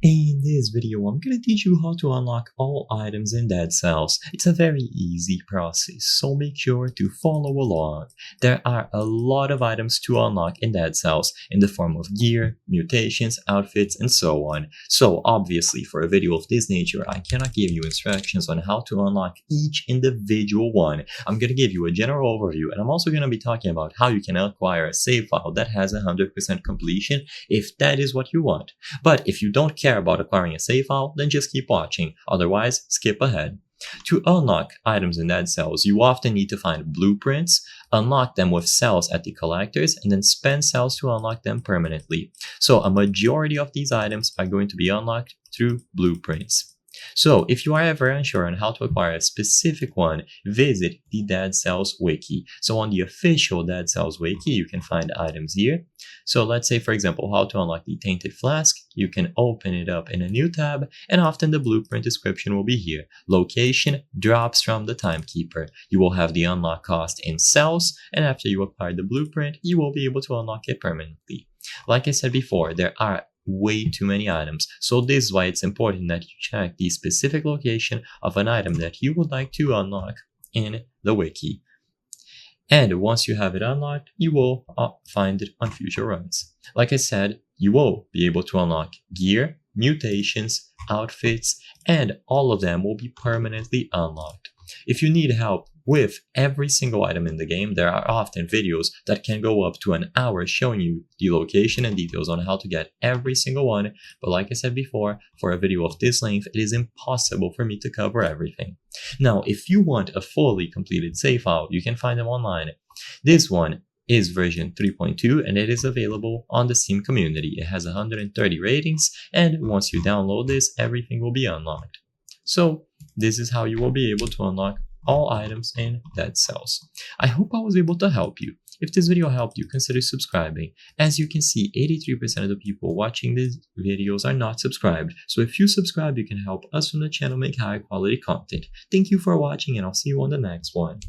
In this video, I'm going to teach you how to unlock all items in Dead Cells. It's a very easy process, so make sure to follow along. There are a lot of items to unlock in Dead Cells in the form of gear, mutations, outfits, and so on. So obviously, for a video of this nature, I cannot give you instructions on how to unlock each individual one. I'm going to give you a general overview, and I'm also going to be talking about how you can acquire a save file that has 100% completion if that is what you want. But if you don't care about acquiring a save file, then just keep watching, otherwise skip ahead. To unlock items in Dead Cells, you often need to find blueprints, unlock them with cells at the collectors, and then spend cells to unlock them permanently. So a majority of these items are going to be unlocked through blueprints. So if you are ever unsure on how to acquire a specific one, visit the Dead Cells wiki. So on the official Dead Cells wiki, you can find items here. So let's say, for example, how to unlock the Tainted Flask. You can open it up in a new tab, and often the blueprint description will be here. Location, drops from the Timekeeper. You will have the unlock cost in cells, and after you acquire the blueprint, you will be able to unlock it permanently. Like I said before, there are way too many items, so this is why it's important that you check the specific location of an item that you would like to unlock in the wiki. And once you have it unlocked, you will find it on future runs. Like I said, you will be able to unlock gear, mutations, outfits, and all of them will be permanently unlocked. If you need help with every single item in the game, there are often videos that can go up to an hour showing you the location and details on how to get every single one, but like I said before, for a video of this length, it is impossible for me to cover everything. Now, if you want a fully completed save file, you can find them online. This one is version 3.2 and it is available on the Steam community. It has 130 ratings, and once you download this, everything will be unlocked. So this is how you will be able to unlock all items in Dead Cells. I hope I was able to help you. If this video helped you, consider subscribing. As you can see, 83% of the people watching these videos are not subscribed. So if you subscribe, you can help us from the channel make higher quality content. Thank you for watching, and I'll see you on the next one.